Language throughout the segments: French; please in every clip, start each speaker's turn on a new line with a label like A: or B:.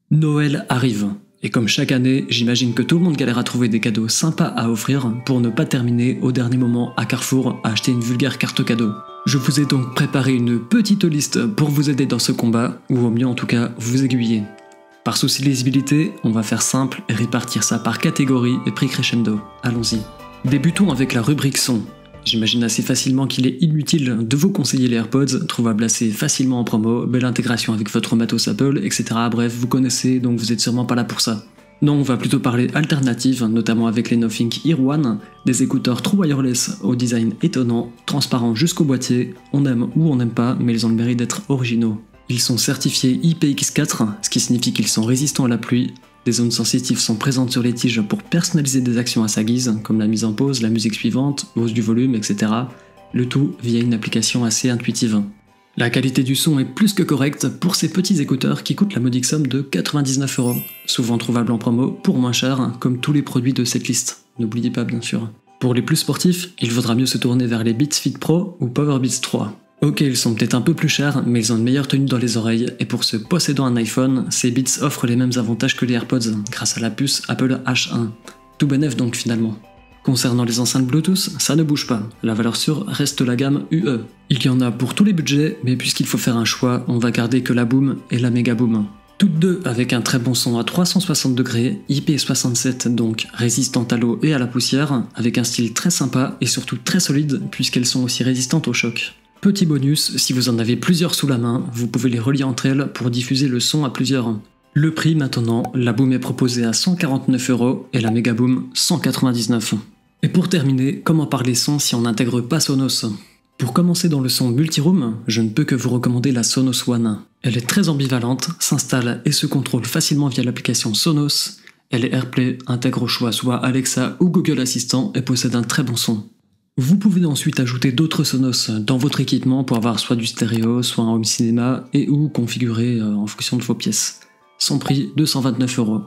A: Noël arrive, et comme chaque année, j'imagine que tout le monde galère à trouver des cadeaux sympas à offrir pour ne pas terminer au dernier moment à Carrefour à acheter une vulgaire carte cadeau. Je vous ai donc préparé une petite liste pour vous aider dans ce combat, ou au mieux en tout cas vous aiguiller. Par souci de lisibilité, on va faire simple et répartir ça par catégorie et prix crescendo. Allons-y. Débutons avec la rubrique son. J'imagine assez facilement qu'il est inutile de vous conseiller les AirPods, trouvables assez facilement en promo, belle intégration avec votre matos Apple, etc. Bref, vous connaissez, donc vous êtes sûrement pas là pour ça. Non, on va plutôt parler alternatives, notamment avec les Nothing Ear One, des écouteurs true wireless au design étonnant, transparents jusqu'au boîtier, on aime ou on n'aime pas, mais ils ont le mérite d'être originaux. Ils sont certifiés IPX4, ce qui signifie qu'ils sont résistants à la pluie. Des zones sensitives sont présentes sur les tiges pour personnaliser des actions à sa guise, comme la mise en pause, la musique suivante, hausse du volume, etc. Le tout via une application assez intuitive. La qualité du son est plus que correcte pour ces petits écouteurs qui coûtent la modique somme de 99€, souvent trouvables en promo pour moins cher, comme tous les produits de cette liste. N'oubliez pas bien sûr. Pour les plus sportifs, il vaudra mieux se tourner vers les Beats Fit Pro ou Power Beats 3. Ok, ils sont peut-être un peu plus chers, mais ils ont une meilleure tenue dans les oreilles, et pour ceux possédant un iPhone, ces Beats offrent les mêmes avantages que les AirPods, grâce à la puce Apple H1. Tout bénef donc finalement. Concernant les enceintes Bluetooth, ça ne bouge pas, la valeur sûre reste la gamme UE. Il y en a pour tous les budgets, mais puisqu'il faut faire un choix, on va garder que la Boom et la Mega Boom. Toutes deux avec un très bon son à 360 degrés, IP67 donc, résistantes à l'eau et à la poussière, avec un style très sympa et surtout très solide, puisqu'elles sont aussi résistantes au choc. Petit bonus, si vous en avez plusieurs sous la main, vous pouvez les relier entre elles pour diffuser le son à plusieurs. Le prix maintenant, la Boom est proposée à 149€ et la Mega Boom 199. Et pour terminer, comment parler son si on n'intègre pas Sonos? Pour commencer dans le son multiroom, je ne peux que vous recommander la Sonos One. Elle est très ambivalente, s'installe et se contrôle facilement via l'application Sonos. Elle est AirPlay, intègre au choix soit Alexa ou Google Assistant et possède un très bon son. Vous pouvez ensuite ajouter d'autres Sonos dans votre équipement pour avoir soit du stéréo, soit un home cinéma et ou configurer en fonction de vos pièces. Son prix 229€.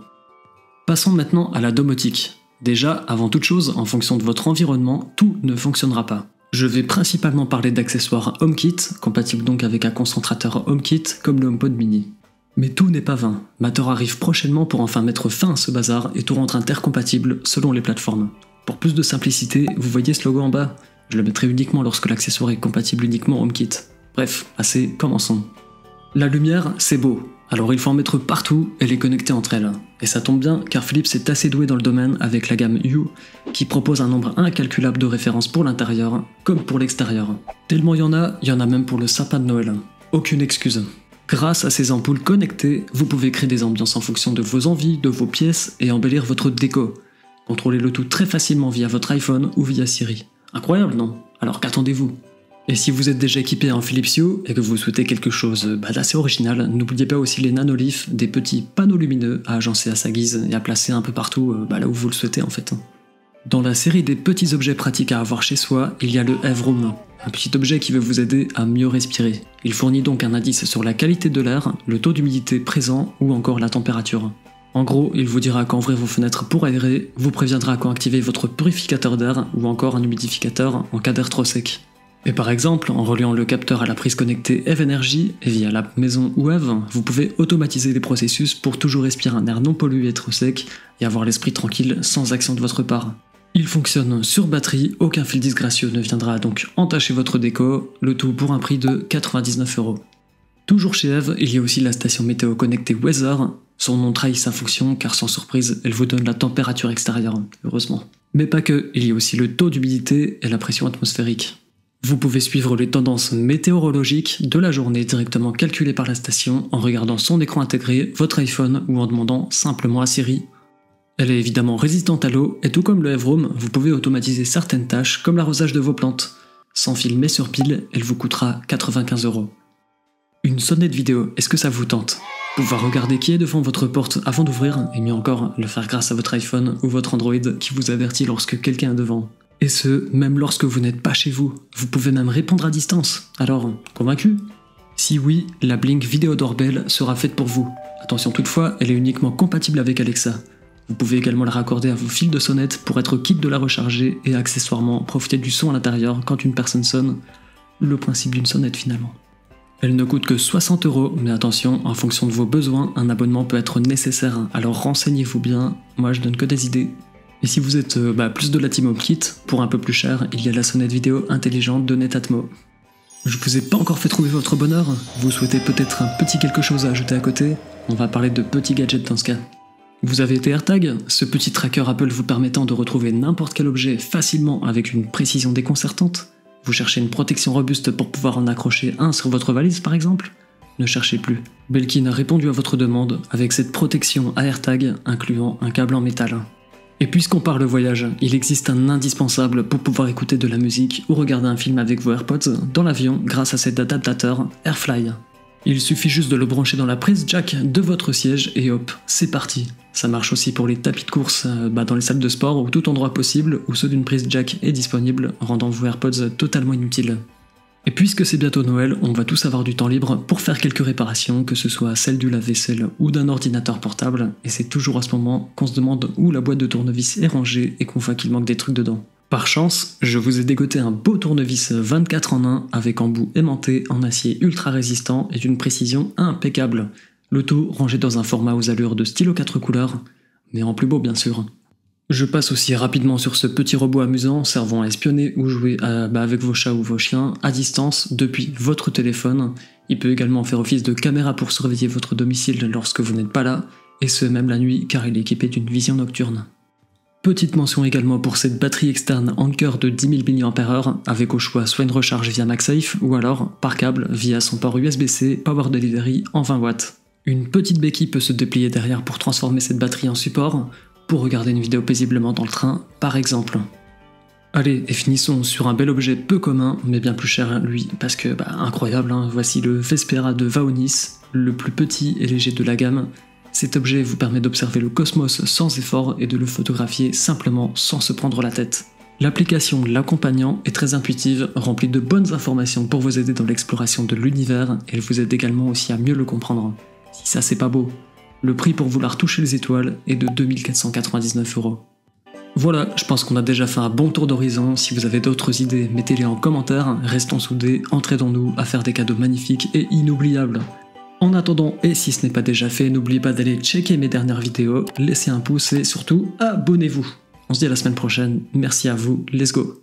A: Passons maintenant à la domotique. Déjà, avant toute chose, en fonction de votre environnement, tout ne fonctionnera pas. Je vais principalement parler d'accessoires HomeKit, compatibles donc avec un concentrateur HomeKit comme le HomePod mini. Mais tout n'est pas vain. Matter arrive prochainement pour enfin mettre fin à ce bazar et tout rendre intercompatible selon les plateformes. Pour plus de simplicité, vous voyez ce logo en bas? Je le mettrai uniquement lorsque l'accessoire est compatible uniquement HomeKit. Bref, assez, commençons. La lumière, c'est beau. Alors il faut en mettre partout et les connecter entre elles. Et ça tombe bien car Philips est assez doué dans le domaine avec la gamme Hue qui propose un nombre incalculable de références pour l'intérieur comme pour l'extérieur. Tellement il y en a même pour le sapin de Noël. Aucune excuse. Grâce à ces ampoules connectées, vous pouvez créer des ambiances en fonction de vos envies, de vos pièces et embellir votre déco. Contrôlez le tout très facilement via votre iPhone ou via Siri. Incroyable, non? Alors qu'attendez-vous? Et si vous êtes déjà équipé en Philips Hue et que vous souhaitez quelque chose d'assez original, n'oubliez pas aussi les nanoliths, des petits panneaux lumineux à agencer à sa guise et à placer un peu partout là où vous le souhaitez en fait. Dans la série des petits objets pratiques à avoir chez soi, il y a le Evroom, un petit objet qui veut vous aider à mieux respirer. Il fournit donc un indice sur la qualité de l'air, le taux d'humidité présent ou encore la température. En gros, il vous dira quand ouvrir vos fenêtres pour aérer, vous préviendra quand activer votre purificateur d'air ou encore un humidificateur en cas d'air trop sec. Et par exemple, en reliant le capteur à la prise connectée Eve Energy et via la maison ou Eve, vous pouvez automatiser les processus pour toujours respirer un air non pollué et trop sec et avoir l'esprit tranquille sans action de votre part. Il fonctionne sur batterie, aucun fil disgracieux ne viendra donc entacher votre déco, le tout pour un prix de 99€. Toujours chez Eve, il y a aussi la station météo connectée Weather. Son nom trahit sa fonction car sans surprise, elle vous donne la température extérieure, heureusement. Mais pas que, il y a aussi le taux d'humidité et la pression atmosphérique. Vous pouvez suivre les tendances météorologiques de la journée directement calculées par la station en regardant son écran intégré, votre iPhone ou en demandant simplement à Siri. Elle est évidemment résistante à l'eau et tout comme le Evroom, vous pouvez automatiser certaines tâches comme l'arrosage de vos plantes. Sans fil mais sur pile, elle vous coûtera 95€. Une sonnette vidéo, est-ce que ça vous tente? Pouvoir regarder qui est devant votre porte avant d'ouvrir, et mieux encore, le faire grâce à votre iPhone ou votre Android qui vous avertit lorsque quelqu'un est devant. Et ce, même lorsque vous n'êtes pas chez vous. Vous pouvez même répondre à distance. Alors, convaincu? Si oui, la Blink Video Doorbell sera faite pour vous. Attention toutefois, elle est uniquement compatible avec Alexa. Vous pouvez également la raccorder à vos fils de sonnette pour être quitte de la recharger et accessoirement profiter du son à l'intérieur quand une personne sonne. Le principe d'une sonnette finalement. Elle ne coûte que 60 €, mais attention, en fonction de vos besoins, un abonnement peut être nécessaire, alors renseignez-vous bien, moi je donne que des idées. Et si vous êtes plus de la team HomeKit, pour un peu plus cher, il y a la sonnette vidéo intelligente de Netatmo. Je vous ai pas encore fait trouver votre bonheur? Vous souhaitez peut-être un petit quelque chose à ajouter à côté? On va parler de petits gadgets dans ce cas. Vous avez été AirTag, ce petit tracker Apple vous permettant de retrouver n'importe quel objet facilement avec une précision déconcertante? Vous cherchez une protection robuste pour pouvoir en accrocher un sur votre valise par exemple? Ne cherchez plus. Belkin a répondu à votre demande avec cette protection à AirTag incluant un câble en métal. Et puisqu'on parle voyage, il existe un indispensable pour pouvoir écouter de la musique ou regarder un film avec vos AirPods dans l'avion grâce à cet adaptateur AirFly. Il suffit juste de le brancher dans la prise jack de votre siège et hop, c'est parti. Ça marche aussi pour les tapis de course dans les salles de sport ou tout endroit possible où ceux d'une prise jack est disponible, rendant vos AirPods totalement inutiles. Et puisque c'est bientôt Noël, on va tous avoir du temps libre pour faire quelques réparations, que ce soit celle du lave-vaisselle ou d'un ordinateur portable, et c'est toujours à ce moment qu'on se demande où la boîte de tournevis est rangée et qu'on voit qu'il manque des trucs dedans. Par chance, je vous ai dégoté un beau tournevis 24 en 1 avec embout aimanté en acier ultra résistant et d'une précision impeccable. Le tout rangé dans un format aux allures de stylo 4 couleurs, mais en plus beau bien sûr. Je passe aussi rapidement sur ce petit robot amusant servant à espionner ou jouer avec vos chats ou vos chiens à distance depuis votre téléphone. Il peut également faire office de caméra pour surveiller votre domicile lorsque vous n'êtes pas là, et ce même la nuit car il est équipé d'une vision nocturne. Petite mention également pour cette batterie externe Anker de 10 000 mAh avec au choix soit une recharge via MagSafe ou alors par câble via son port USB-C Power Delivery en 20 watts. Une petite béquille peut se déplier derrière pour transformer cette batterie en support, pour regarder une vidéo paisiblement dans le train, par exemple. Allez, et finissons sur un bel objet peu commun, mais bien plus cher lui, parce que, incroyable, hein, voici le Vespera de Vaonis, le plus petit et léger de la gamme. Cet objet vous permet d'observer le cosmos sans effort et de le photographier simplement sans se prendre la tête. L'application l'accompagnant est très intuitive, remplie de bonnes informations pour vous aider dans l'exploration de l'univers, et elle vous aide également aussi à mieux le comprendre. Si ça c'est pas beau. Le prix pour vouloir toucher les étoiles est de 2499 €. Voilà, je pense qu'on a déjà fait un bon tour d'horizon. Si vous avez d'autres idées, mettez-les en commentaire. Restons soudés, entraînons-nous à faire des cadeaux magnifiques et inoubliables. En attendant, et si ce n'est pas déjà fait, n'oubliez pas d'aller checker mes dernières vidéos, laissez un pouce et surtout, abonnez-vous. On se dit à la semaine prochaine. Merci à vous, let's go!